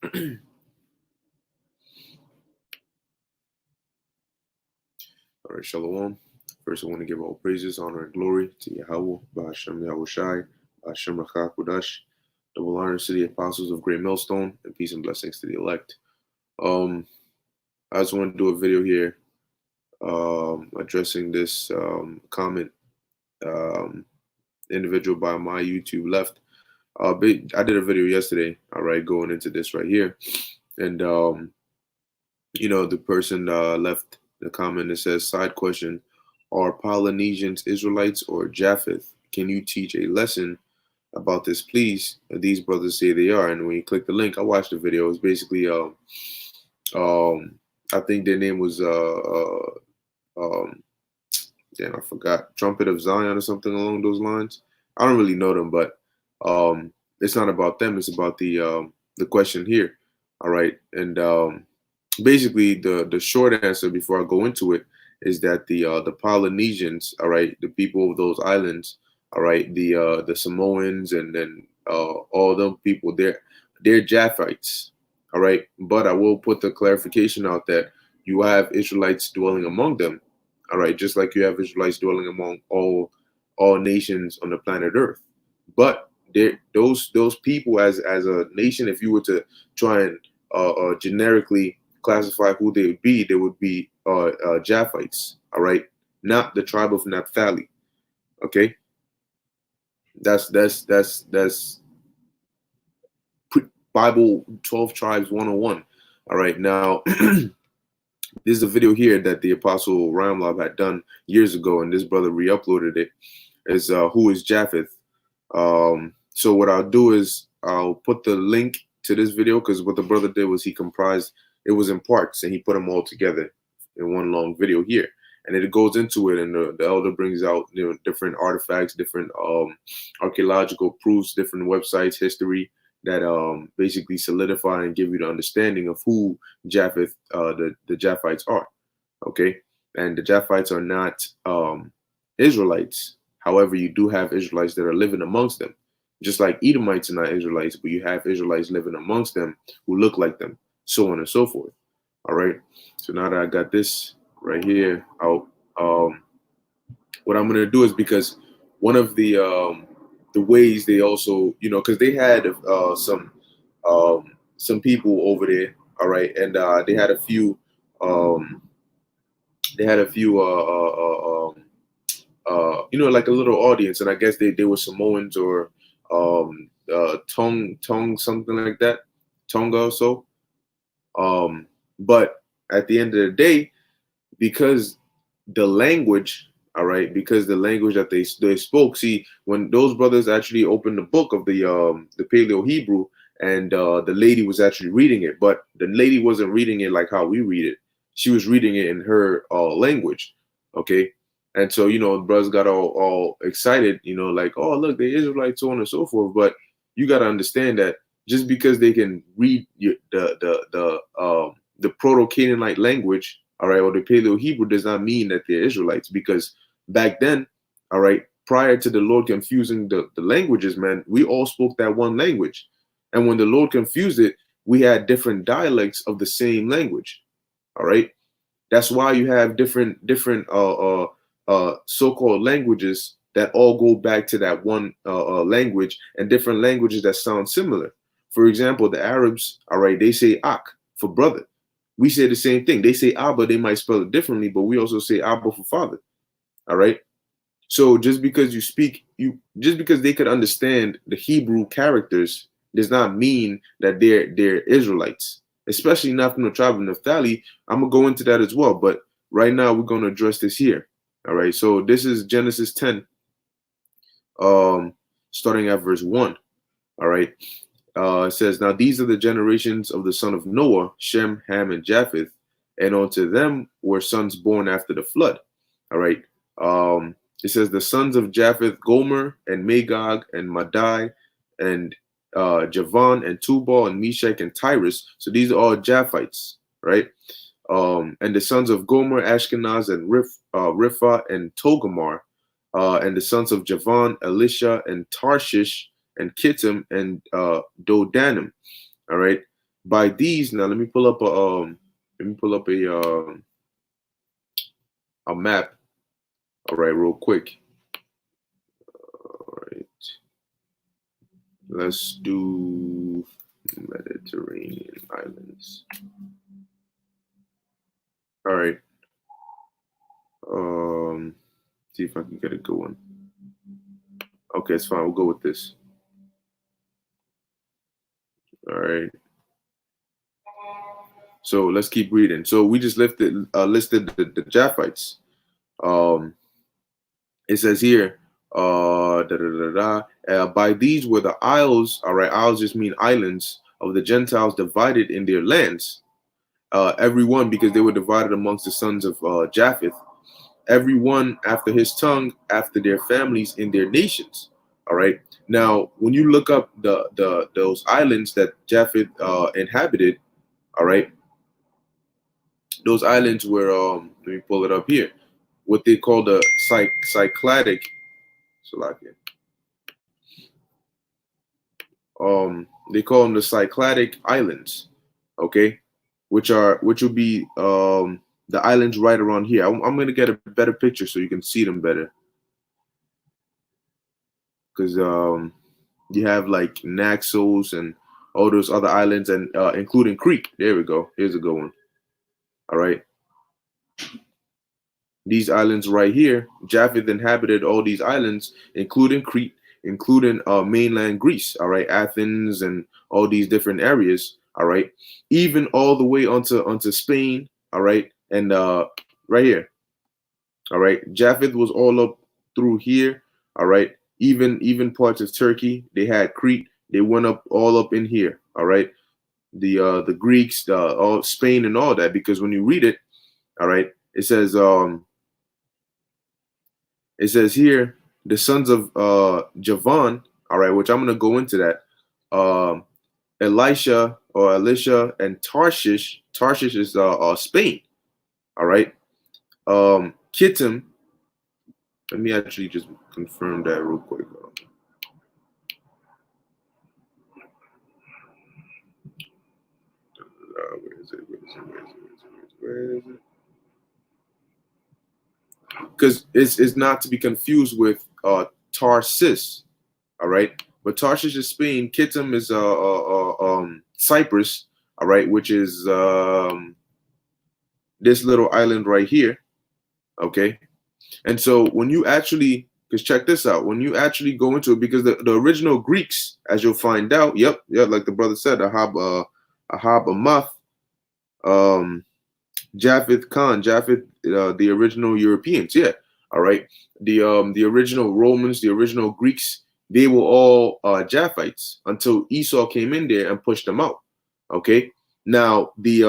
All right, Shalom. First, I want to give all praises, honor, and glory to Yahweh, Ba'ashem Yahushai, Ba'ashem Rachah Kudash, double honors to the apostles of Great Millstone, and peace and blessings to the elect. I just want to do a video here addressing this comment individual by my YouTube left. I did a video yesterday, all right, going into this right here. And, the person left the comment that says, side question, are Polynesians Israelites or Japheth? Can you teach a lesson about this, please? These brothers say they are. And when you click the link, I watched the video. It's basically, I think their name was, damn, I forgot, Trumpet of Zion or something along those lines. I don't really know them, but it's not about them. It's about the question here. All right. And basically, the short answer before I go into it is that the Polynesians, all right, the people of those islands, all right, the Samoans and then all them people, they're Japhites, all right. But I will put the clarification out that you have Israelites dwelling among them, all right, just like you have Israelites dwelling among all nations on the planet Earth. But those people as a nation, if you were to try and generically classify who they would be Japhites, all right, not the tribe of Napthali. Okay, that's Bible 12 tribes 101. All right, now this is a video here that the Apostle Ramlab had done years ago, and this brother re-uploaded it. Is who is Japheth? So what I'll do is I'll put the link to this video, because what the brother did was it was in parts, and he put them all together in one long video here, and it goes into it, and the elder brings out different artifacts, different archaeological proofs, different websites, history that basically solidify and give you the understanding of who Japheth, the Japhites are. Okay, and the Japhites are not Israelites. However, you do have Israelites that are living amongst them. Just like Edomites are not Israelites, but you have Israelites living amongst them who look like them, so on and so forth. All right. So now that I got this right here out, what I'm going to do is, because one of the ways they also, because they had some people over there, all right, and they had a few like a little audience, and I guess they were Samoans or Tongue, something like that, Tonga or so. But at the end of the day, because the language, all right, because the language that they spoke, see, when those brothers actually opened the book of the Paleo Hebrew, and the lady was actually reading it, but the lady wasn't reading it like how we read it. She was reading it in her language, okay? And so, the brothers got all excited, like, oh, look, the Israelites, so on and so forth. But you got to understand that just because they can read the Proto-Canaanite language, all right, or the Paleo Hebrew, does not mean that they're Israelites. Because back then, all right, prior to the Lord confusing the languages, man, we all spoke that one language. And when the Lord confused it, we had different dialects of the same language. All right. That's why you have different so-called languages that all go back to that one language, and different languages that sound similar. For example, the Arabs, all right, they say ak for brother. We say the same thing. They say Abba, they might spell it differently, but we also say Abba for father. All right. So just because just because they could understand the Hebrew characters does not mean that they're Israelites, especially not from the tribe of Naphtali. I'm gonna go into that as well, but right now we're gonna address this here. All right. So this is Genesis 10, starting at verse 1. All right. It says, now these are the generations of the son of Noah, Shem, Ham, and Japheth, and unto them were sons born after the flood. All right. It says the sons of Japheth, Gomer, and Magog, and Madai, and Javan, and Tubal, and Meshach, and Tyrus. So these are all Japhites, right? And the sons of Gomer, Ashkenaz, and Ripha, and Togarmah, and the sons of Javan, Elisha, and Tarshish, and Kittim, and Dodanim. All right. By these, now let me pull up a map. All right, real quick. All right, let's do Mediterranean islands. All right. See if I can get it going. Okay, it's fine. We'll go with this. All right. So let's keep reading. So we just listed the Japhites. It says here, by these were the isles. All right, isles just mean islands of the Gentiles divided in their lands. Everyone, because they were divided amongst the sons of Japheth, everyone after his tongue, after their families in their nations. All right. Now, when you look up those islands that Japheth inhabited, all right, those islands were let me pull it up here, what they call the Cycladic. They call them the Cycladic Islands, okay, which will be the islands right around here. I'm gonna get a better picture so you can see them better, because you have like Naxos and all those other islands, and including Crete. There we go. Here's a good one. All right. These islands right here, Japheth inhabited all these islands, including Crete, including mainland Greece, all right, Athens and all these different areas, all right, even all the way onto Spain, all right, and right here, all right, Japheth was all up through here, all right, even parts of Turkey, they had Crete, they went up all up in here, all right, the Greeks, all Spain and all that, because when you read it, all right, it says here, the sons of Javan, all right, which I'm going to go into that. Elisha and Tarshish. Tarshish is Spain, all right. Kittim, let me actually just confirm that real quick. Where is it? Because it's not to be confused with Tarsus, all right. But Tarshish is Spain. Kittim is Cyprus, all right, which is this little island right here, okay. And so when you actually, because check this out, when you actually go into it, because the original Greeks, as you'll find out, yep, like the brother said, Ahab Amath, Japheth Khan, the original Europeans, yeah, all right. The original Romans, the original Greeks, they were all Japhites until Esau came in there and pushed them out. Okay. Now the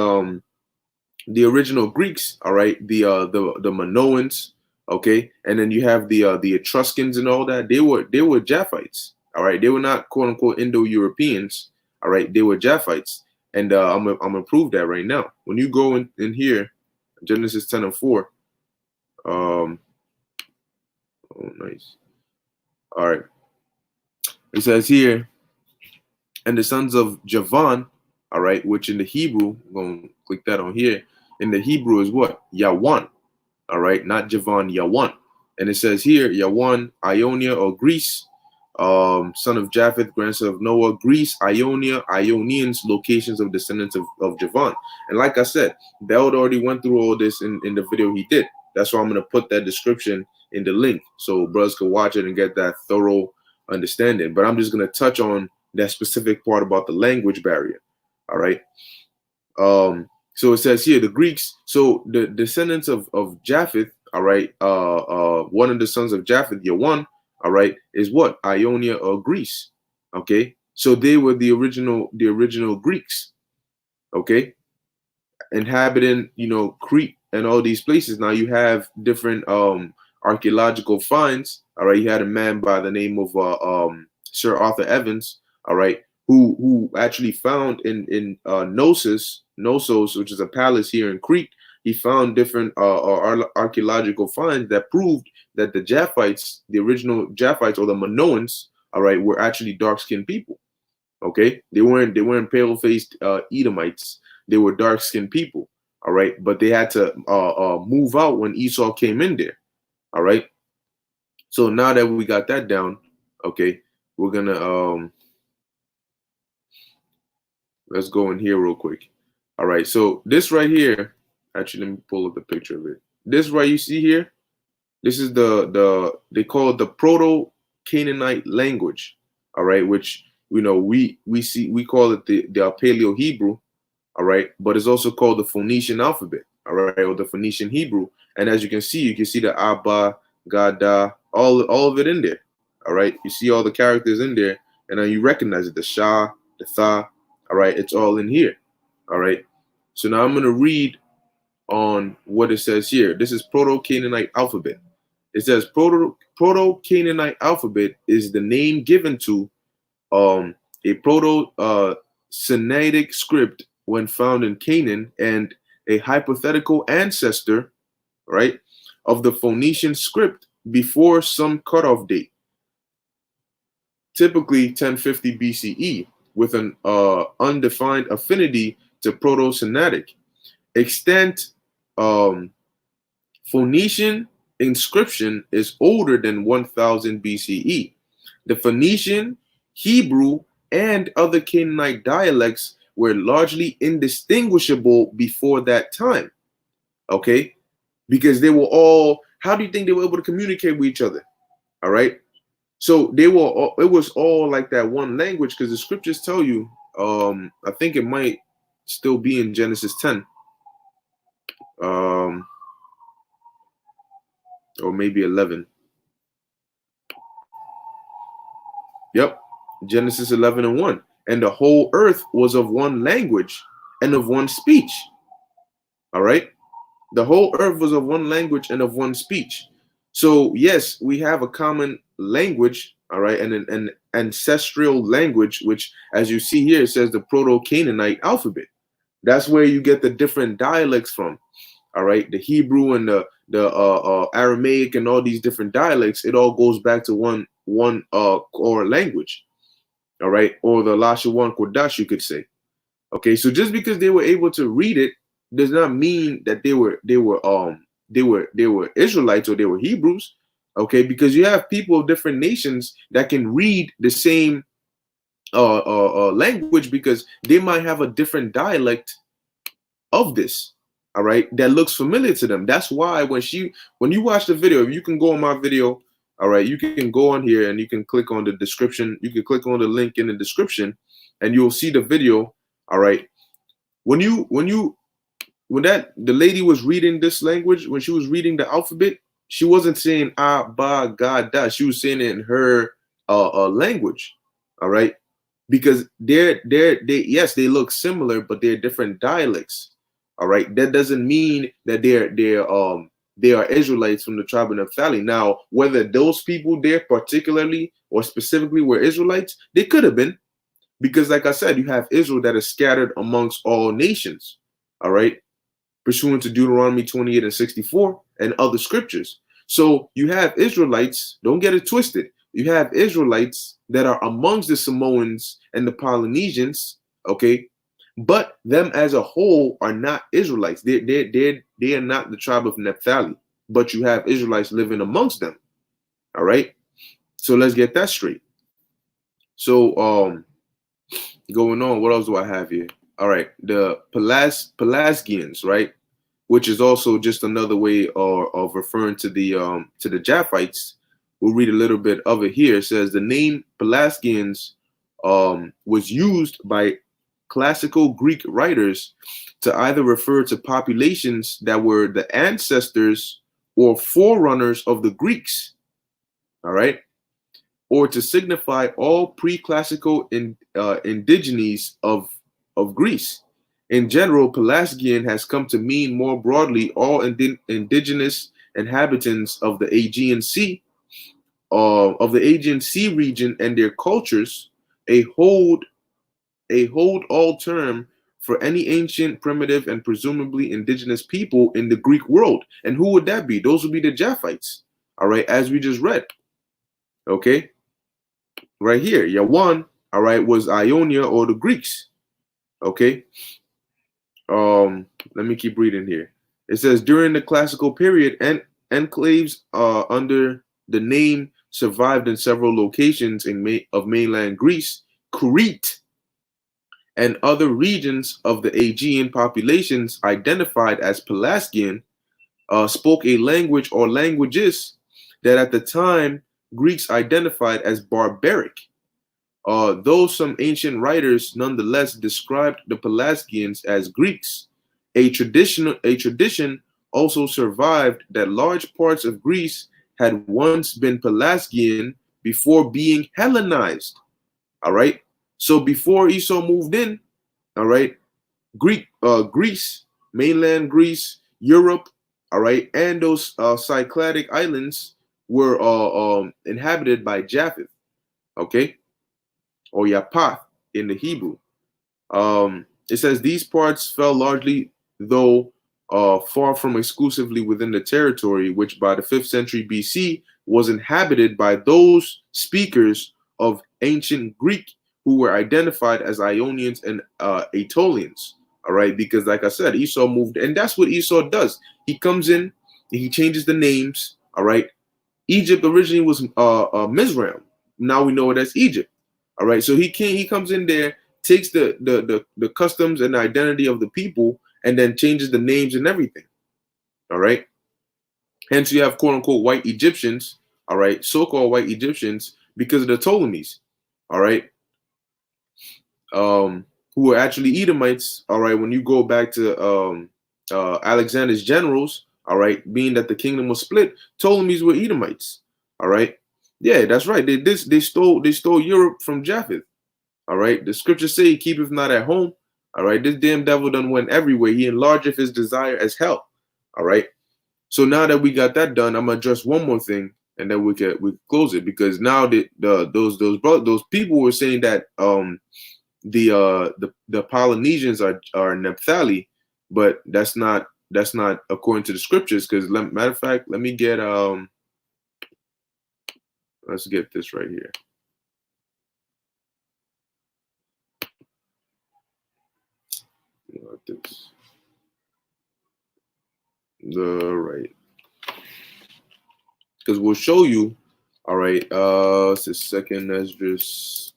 original Greeks, all right, the Minoans, okay, and then you have the Etruscans and all that. They were Japhites, all right. They were not quote unquote Indo-Europeans, all right. They were Japhites, and I'm gonna prove that right now. When you go in here, Genesis 10:4. Oh, nice. All right. It says here, and the sons of Javan, all right, which in the Hebrew, I'm going to click that on here. In the Hebrew is what? Yawan, all right, not Javan, Yawan. And it says here, Yawan, Ionia or Greece, son of Japheth, grandson of Noah, Greece, Ionia, Ionians, locations of descendants of Javan. And like I said, Beld already went through all this in the video he did. That's why I'm going to put that description in the link so brothers can watch it and get that thorough understanding. But I'm just going to touch on that specific part about the language barrier. All right. So it says here the Greeks. So the descendants of Japheth. All right. One of the sons of Japheth, Yawan. All right, is what? Ionia or Greece. Okay. So they were the original Greeks. Okay. Inhabiting, Crete and all these places. Now you have different archaeological finds. All right. You had a man by the name of Sir Arthur Evans. All right, who actually found in Knossos, which is a palace here in Crete. He found different archaeological finds that proved that the Japhites, the original Japhites or the Minoans, all right, were actually dark-skinned people. Okay, they weren't pale-faced Edomites. They were dark-skinned people. All right, but they had to move out when Esau came in there. All right. So now that we got that down, okay, we're gonna let's go in here real quick. All right, so this right here, actually, let me pull up the picture of it. This right you see here, this is they call it the Proto-Canaanite language. All right, which we call it the Paleo Hebrew. All right, but it's also called the Phoenician alphabet. All right, or the Phoenician Hebrew. And as you can see the Abba, Gada, all of it in there. All right, you see all the characters in there, and then you recognize it, the Shah, the Tha. All right, it's all in here. All right, so now I'm gonna read on what it says here. This is Proto-Canaanite alphabet. It says Proto-Canaanite alphabet is the name given to a proto-Sinaitic script when found in Canaan and a hypothetical ancestor, right, of the Phoenician script before some cutoff date, typically 1050 BCE, with an undefined affinity to Proto-Sinaitic. Extant Phoenician inscription is older than 1000 BCE. The Phoenician, Hebrew, and other Canaanite dialects were largely indistinguishable before that time. Okay? Because they were all, how do you think they were able to communicate with each other? All right? So it was all like that one language, because the scriptures tell you, I think it might still be in Genesis 10. Or maybe 11. Yep. Genesis 11:1. And the whole earth was of one language and of one speech. All right. The whole earth was of one language and of one speech. So yes, we have a common language, all right, and an ancestral language, which, as you see here, it says the Proto-Canaanite alphabet. That's where you get the different dialects from. All right, the Hebrew and the Aramaic and all these different dialects. It all goes back to one core language. All right, or the Lashawan Kodash, you could say. Okay, so just because they were able to read it does not mean that they were Israelites or they were Hebrews. Okay, because you have people of different nations that can read the same language, because they might have a different dialect of this. All right, that looks familiar to them. That's why when you watch the video, you can go on my video. All right, you can go on here and you can click on the description. You can click on the link in the description, and you'll see the video. All right, when the lady was reading this language, when she was reading the alphabet, she wasn't saying ah ba ga da. She was saying it in her language. All right, because they yes, they look similar, but they're different dialects. All right, that doesn't mean that they are Israelites from the tribe of Naphtali. Now, whether those people there particularly or specifically were Israelites, they could have been, because like I said, you have Israel that is scattered amongst all nations. All right, pursuant to Deuteronomy 28 and 64 and other scriptures. So you have Israelites, don't get it twisted. You have Israelites that are amongst the Samoans and the Polynesians, okay? But them as a whole are not Israelites. They are not the tribe of Naphtali, but you have Israelites living amongst them. All right. So let's get that straight. So going on, what else do I have here? All right, the Pelasgians, right? Which is also just another way of referring to the Japhethites. We'll read a little bit of it here. It says the name Pelasgians was used by classical Greek writers to either refer to populations that were the ancestors or forerunners of the Greeks, all right, or to signify all pre-classical indigenies of Greece. In general, Pelasgian has come to mean more broadly all indigenous inhabitants of the Aegean Sea, region and their cultures, a hold-all term for any ancient, primitive, and presumably indigenous people in the Greek world. And who would that be? Those would be the Japhethites. All right, as we just read. Okay, right here, Yawan all right, was Ionia or the Greeks. Okay. Let me keep reading here. It says during the classical period, enclaves under the name survived in several locations of mainland Greece, Crete, and other regions of the Aegean. Populations identified as Pelasgian spoke a language or languages that at the time Greeks identified as barbaric. Though some ancient writers nonetheless described the Pelasgians as Greeks, a tradition also survived that large parts of Greece had once been Pelasgian before being Hellenized. All right. So before Esau moved in, all right, Greece, mainland Greece, Europe, all right, and those Cycladic islands were inhabited by Japheth, okay, or Japheth in the Hebrew. It says these parts fell largely, though far from exclusively within the territory, which by the 5th century BC was inhabited by those speakers of ancient Greek who were identified as Ionians and Aetolians. All right, because like I said, Esau moved, and that's what Esau does. He comes in, he changes the names. All right, Egypt originally was Mizraim. Now we know it as Egypt. All right, so he comes in there, takes the customs and the identity of the people, and then changes the names and everything. All right. Hence, you have quote unquote white Egyptians. All right, so-called white Egyptians because of the Ptolemies. All right. Who are actually Edomites. All right, when you go back to Alexander's generals, all right, being that the kingdom was split, Ptolemies were Edomites. All right, yeah, that's right. They stole Europe from Japheth. All right, the scriptures say he keepeth not at home. All right, this damn devil done went everywhere. He enlargeth his desire as hell. All right, so now that we got that done, I'm gonna address one more thing, and then we close it, because now those people were saying that the Polynesians are Napthali, but that's not according to the scriptures. Because matter of fact, let me get let's get this right here. This. Right, because we'll show you. All right, it's the second Esdras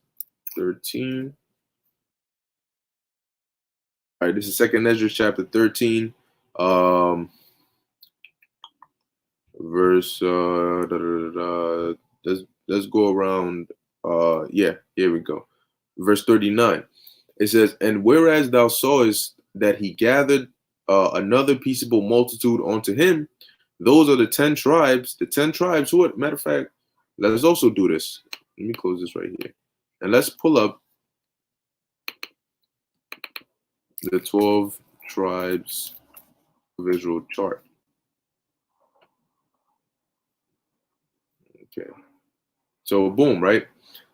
13. All right, this is second Esdras chapter 13, verse let's go around. Yeah, here we go. Verse 39. It says, and whereas thou sawest that he gathered another peaceable multitude unto him, those are the 10 tribes. The 10 tribes who, matter of fact, let's also do this. Let me close this right here. And let's pull up the 12 tribes visual chart. Okay. So boom, right?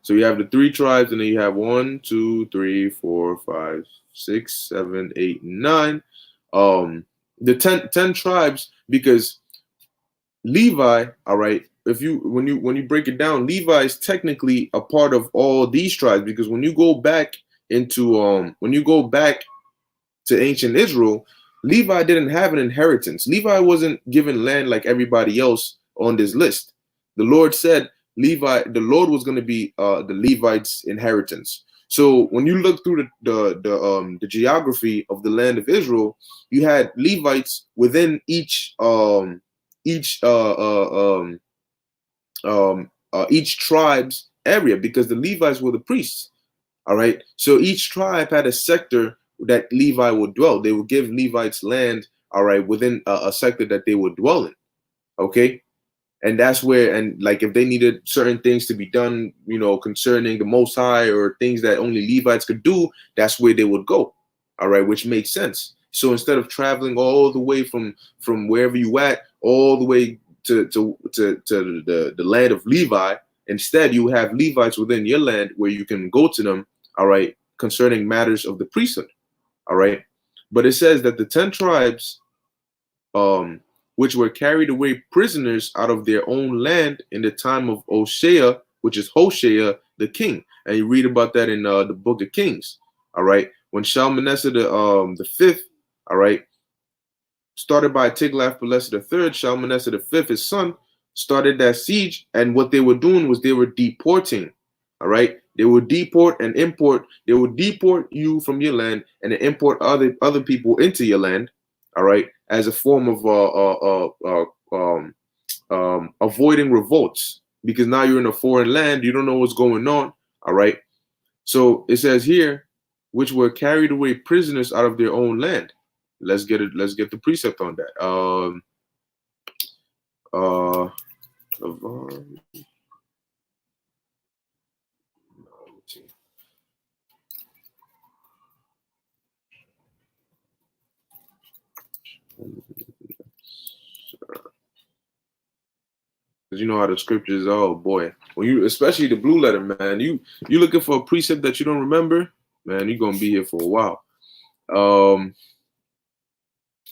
So you have the 3 tribes, and then you have 1, 2, 3, 4, 5, 6, 7, 8, 9. The 10 tribes, because Levi, all right, when you break it down, Levi is technically a part of all these tribes, because when you go back to ancient Israel, Levi didn't have an inheritance. Levi wasn't given land like everybody else on this list. The Lord said the Lord was going to be the Levites' inheritance. So when you look through the geography of the land of Israel, you had Levites within each tribe's area, because the Levites were the priests. All right. So each tribe had a sector that Levi would dwell. They would give Levites land, all right, within a sector that they would dwell in. Okay. And that's where, and like if they needed certain things to be done, concerning the Most High, or things that only Levites could do, that's where they would go. All right, which makes sense. So instead of traveling all the way from wherever you at, all the way to the land of Levi, instead you have Levites within your land where you can go to them, all right, concerning matters of the priesthood. All right. But it says that the 10 tribes, which were carried away prisoners out of their own land in the time of Hoshea, which is Hoshea the king. and you read about that in the Book of Kings. All right, when Shalmaneser the fifth, all right, started by Tiglath-Pileser III, Shalmaneser the fifth, his son, started that siege, and what they were doing was they were deporting. All right, they would deport and import. They would deport you from your land and then import other people into your land. All right, as a form of avoiding revolts, because now you're in a foreign land, you don't know what's going on. All right, so it says here, which were carried away prisoners out of their own land. Let's get it. Let's get the precept on that. Uh, because you know how the scriptures. Oh boy, when you, especially the blue letter, man, you looking for a precept that you don't remember, man, you're gonna be here for a while.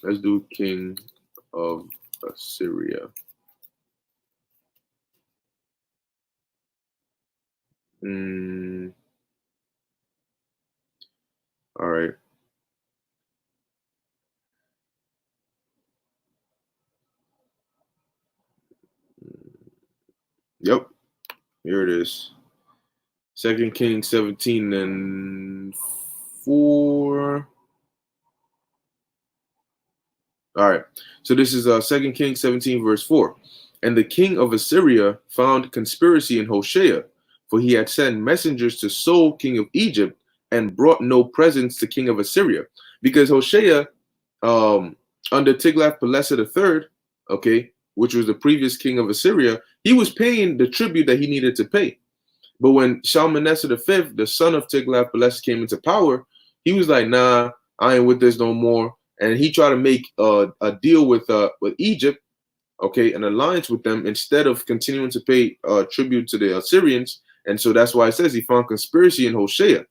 Let's do King of Assyria. All right. Yep. Here it is. 2 Kings 17 and 4. All right. So this is 2 Kings 17 verse 4. And the king of Assyria found conspiracy in Hoshea, for he had sent messengers to So, king of Egypt, and brought no presents to king of Assyria. Because Hoshea, under Tiglath-Pileser III, okay, which was the previous king of Assyria, he was paying the tribute that he needed to pay. But when Shalmaneser V, the son of Tiglath-Pileser, came into power, he was like, "Nah, I ain't with this no more." And he tried to make a deal with Egypt, okay, an alliance with them, instead of continuing to pay tribute to the Assyrians. And so that's why it says he found conspiracy in Hoshea,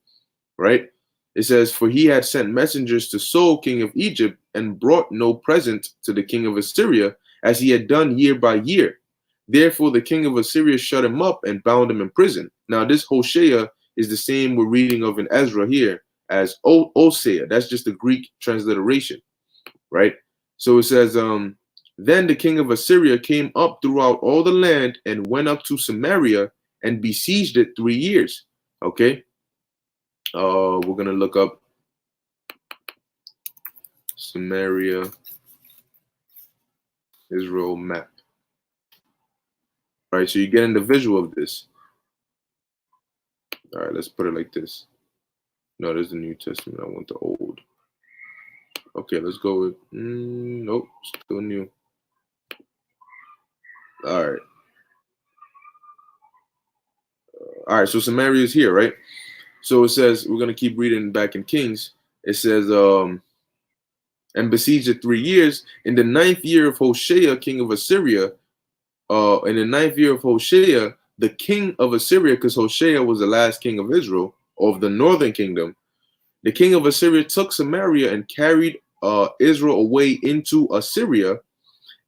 right? It says, "For he had sent messengers to So, king of Egypt, and brought no present to the king of Assyria, as he had done year by year. Therefore, the king of Assyria shut him up and bound him in prison." Now, this Hoshea is the same we're reading of in Ezra here as Osea. That's just a Greek transliteration, right? So it says, then the king of Assyria came up throughout all the land and went up to Samaria and besieged it 3 years. Okay. We're going to look up Samaria, Israel map. All right, so you're getting the visual of this. All right, let's put it like this. No, there's the New Testament. I want the old. Okay, let's go with, nope, still new. All right. All right, so Samaria is here, right? So it says, we're going to keep reading back in Kings. It says, and besieged it 3 years. In the 9th year of Hoshea, king of Assyria, in the 9th year of Hoshea, the king of Assyria, because Hoshea was the last king of Israel, of the northern kingdom, the king of Assyria took Samaria and carried Israel away into Assyria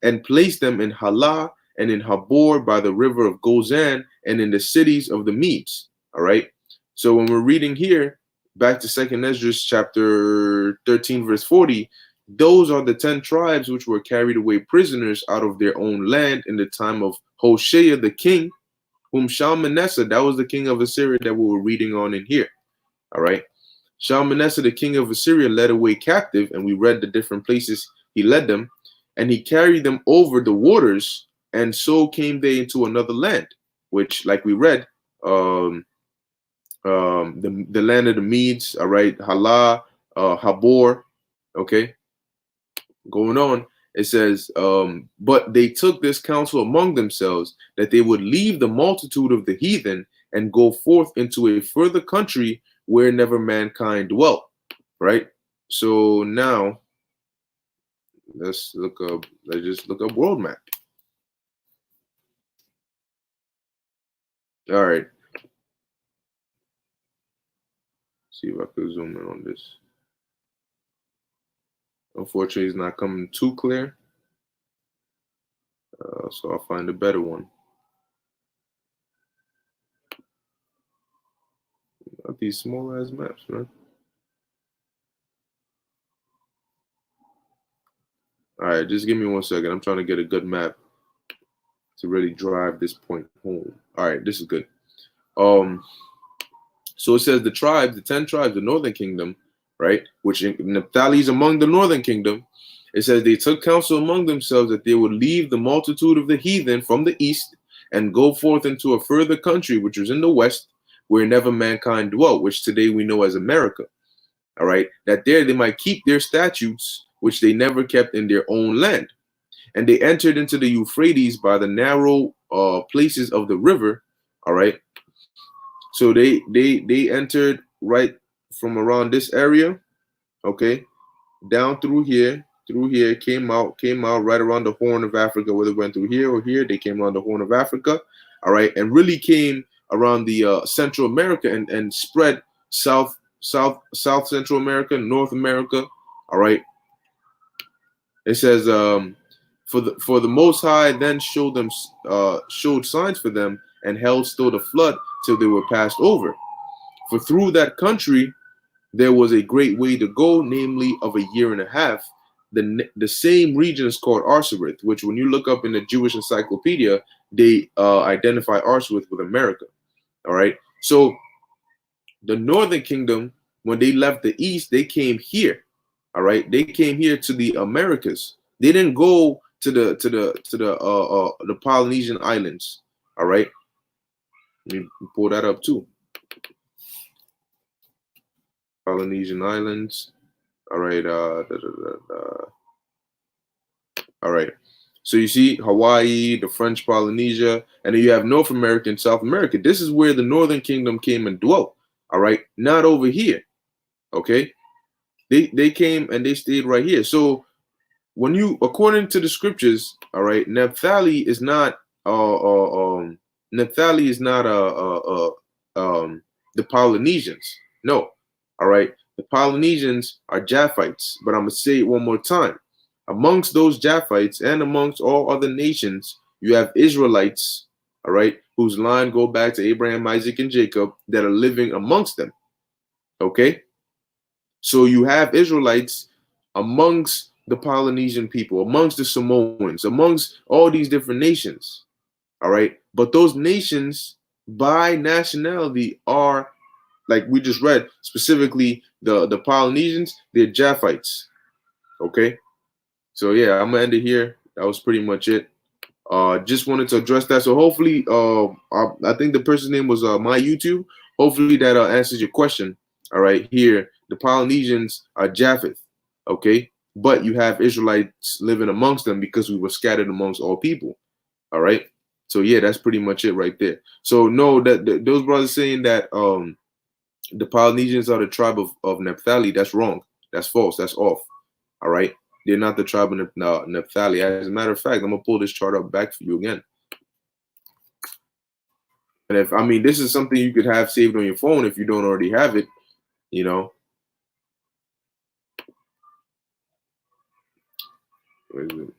and placed them in Halah and in Habor by the river of Gozan and in the cities of the Medes. All right. So when we're reading here, back to 2nd Ezra chapter 13, verse 40, those are the 10 tribes which were carried away prisoners out of their own land in the time of Hoshea the king, whom Shalmaneser, that was the king of Assyria that we were reading on in here. All right. Shalmaneser, the king of Assyria, led away captive, and we read the different places he led them, and he carried them over the waters, and so came they into another land, which, like we read, the land of the Medes, all right, Halah, Habor, okay, going on. It says, but they took this counsel among themselves that they would leave the multitude of the heathen and go forth into a further country where never mankind dwelt, right? So now let's just look up world map. All right. See if I could zoom in on this. Unfortunately, it's not coming too clear. So I'll find a better one. these small ass maps, man. All right, just give me 1 second. I'm trying to get a good map to really drive this point home. All right, this is good. So it says the tribes, the 10 tribes, the northern kingdom, right? Which Naphtali is among the northern kingdom. It says they took counsel among themselves that they would leave the multitude of the heathen from the east and go forth into a further country, which was in the west, where never mankind dwelt, which today we know as America. All right, that there they might keep their statutes, which they never kept in their own land. And they entered into the Euphrates by the narrow places of the river. All right. So they entered right from around this area, okay, down through here, came out right around the Horn of Africa, whether it went through here or here, they came around the Horn of Africa, all right, and really came around the Central America and spread South Central America, North America, all right. It says, for the Most High then showed signs for them and held still the flood till they were passed over. For through that country there was a great way to go, namely of a year and a half. The same region is called Arsareth, which when you look up in the Jewish Encyclopedia, they identify Arsareth with America. All right. So the Northern Kingdom, when they left the East, they came here. All right. They came here to the Americas. They didn't go to the Polynesian islands. All right. Let me pull that up too. Polynesian islands. All right. All right. So you see Hawaii, the French Polynesia, and then you have North America and South America. This is where the Northern Kingdom came and dwelt. All right. Not over here. Okay. They came and they stayed right here. So when you, according to the scriptures, all right, Naphtali is not Naphtali is not the Polynesians. No. All right. The Polynesians are Japhites, but I'm gonna say it one more time. Amongst those Japhites and amongst all other nations, you have Israelites, all right, whose line go back to Abraham, Isaac, and Jacob that are living amongst them. Okay. So you have Israelites amongst the Polynesian people, amongst the Samoans, amongst all these different nations. All right. But those nations by nationality are, like we just read, specifically the Polynesians, they're Japhites. Okay. So yeah, I'm gonna end it here. That was pretty much it. Just wanted to address that. So hopefully, I think the person's name was my YouTube. Hopefully that answers your question. All right, here the Polynesians are Japheth, okay, but you have Israelites living amongst them because we were scattered amongst all people. All right, so yeah, that's pretty much it right there. So no, that those brothers saying that the Polynesians are the tribe of Naphtali, that's wrong. That's false. That's off. All right. They're not the tribe of Naphtali. As a matter of fact, I'm gonna pull this chart up back for you again. And if I mean this is something you could have saved on your phone if you don't already have it, you know. Where is it?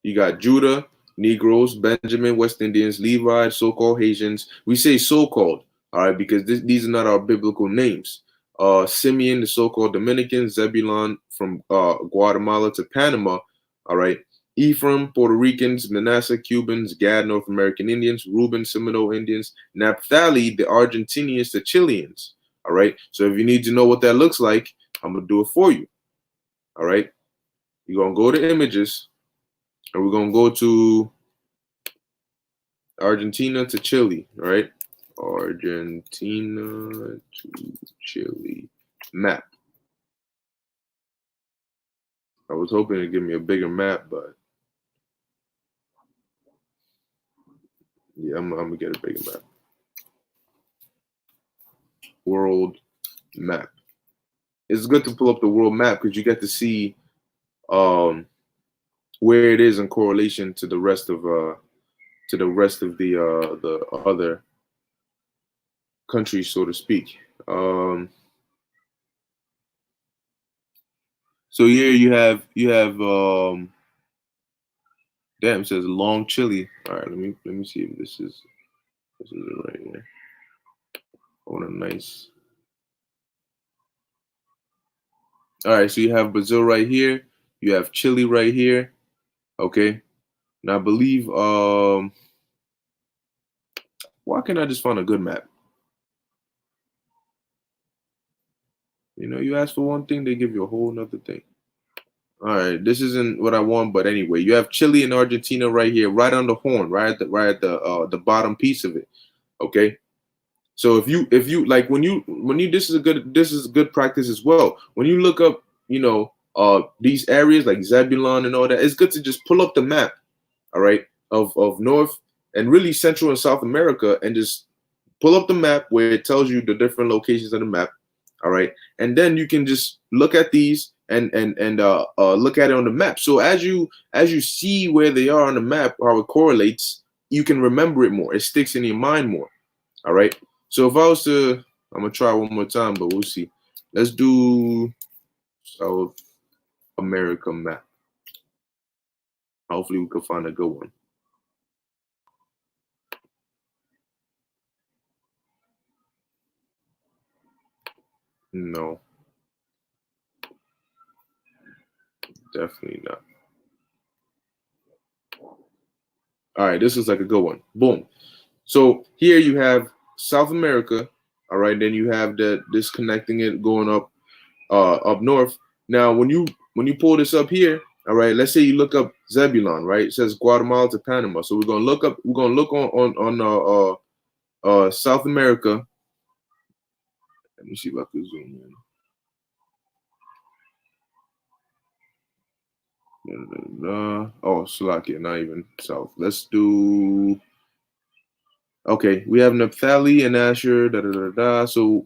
You got Judah, Negroes, Benjamin, West Indians, Levi, so-called Haitians. We say so-called, all right, because these are not our biblical names. Simeon, the so-called Dominicans, Zebulon from Guatemala to Panama, all right. Ephraim, Puerto Ricans, Manasseh, Cubans, Gad, North American Indians, Reuben, Seminole Indians, Naphtali, the Argentinians, the Chileans, all right. So if you need to know what that looks like, I'm gonna do it for you, all right. You're gonna go to images. And we're going to go to Argentina to Chile, right? Argentina to Chile map. I was hoping to give me a bigger map, but yeah, I'm going to get a bigger map. World map. It's good to pull up the world map because you get to see where it is in correlation to the rest of the other countries, so to speak. So here you have damn, it says long Chile. All right, let me see if this is it right here. I want a nice All right, so you have Brazil right here. You have Chile right here. Okay. And I believe why can't I just find a good map? You know, you ask for one thing, they give you a whole nother thing. All right, this isn't what I want, but anyway, you have Chile and Argentina right here, right on the horn, right at the bottom piece of it. Okay. So if you like when you this is good practice as well. When you look up, these areas like Zebulon and all that, it's good to just pull up the map, all right, of North and really Central and South America, and just pull up the map where it tells you the different locations of the map, all right, and then you can just look at these and look at it on the map. So as you see where they are on the map, how it correlates, you can remember it more. It sticks in your mind more. All right. So if I was to, I'm gonna try one more time, but we'll see. Let's do South America map. Hopefully we can find a good one. No, definitely not. All right, this is like a good one. Boom. So here you have South America. All right, then you have this connecting it going up north. Now when you pull this up here, all right, let's say you look up Zebulon, right? It says Guatemala to Panama. So we're gonna look on South America. Let me see if I can zoom in. Oh, Slovakia, not even south. Let's do. Okay, we have Napthali and Asher. Da da da da. So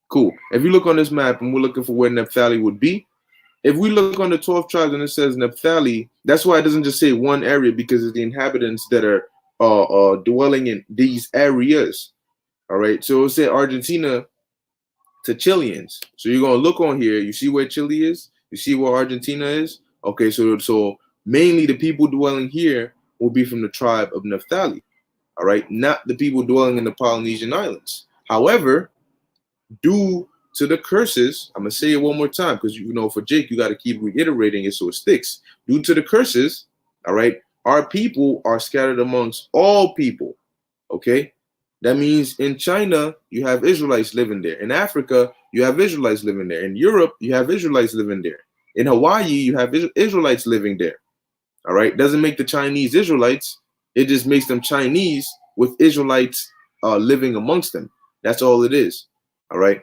cool. If you look on this map and we're looking for where Napthali would be, if we look on the 12 tribes and it says Naphtali, that's why it doesn't just say one area, because it's the inhabitants that are dwelling in these areas. All right. So it'll say Argentina to Chileans. So you're gonna look on here. You see where Chile is. You see where Argentina is. Okay. So mainly the people dwelling here will be from the tribe of Naphtali. All right, not the people dwelling in the Polynesian islands. However, due to the curses, I'm gonna say it one more time because for Jake, you got to keep reiterating it so it sticks. Due to the curses, all right, our people are scattered amongst all people. Okay, that means in China you have Israelites living there. In Africa you have Israelites living there. In Europe you have Israelites living there. In Hawaii you have Israelites living there. All right, doesn't make the Chinese Israelites. It just makes them Chinese with Israelites living amongst them. That's all it is. All right.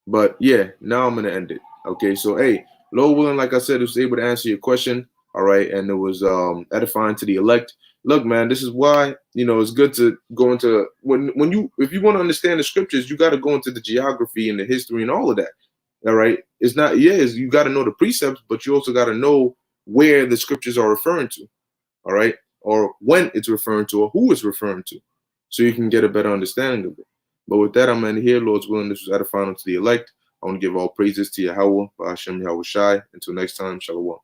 But yeah, now I'm gonna end it. Okay, so hey, Lord willing, like I said, was able to answer your question. All right, and it was edifying to the elect. Look, man, this is why it's good to go into when you if you want to understand the scriptures, you got to go into the geography and the history and all of that. All right, it's not you got to know the precepts, but you also got to know where the scriptures are referring to. All right, or when it's referring to, or who it's referring to, so you can get a better understanding of it. But with that, I'm going to hear, Lord's willing, this was edifying unto the elect. I want to give all praises to Yahweh, Ba'ashem Yahweh Shai. Until next time, Shalom.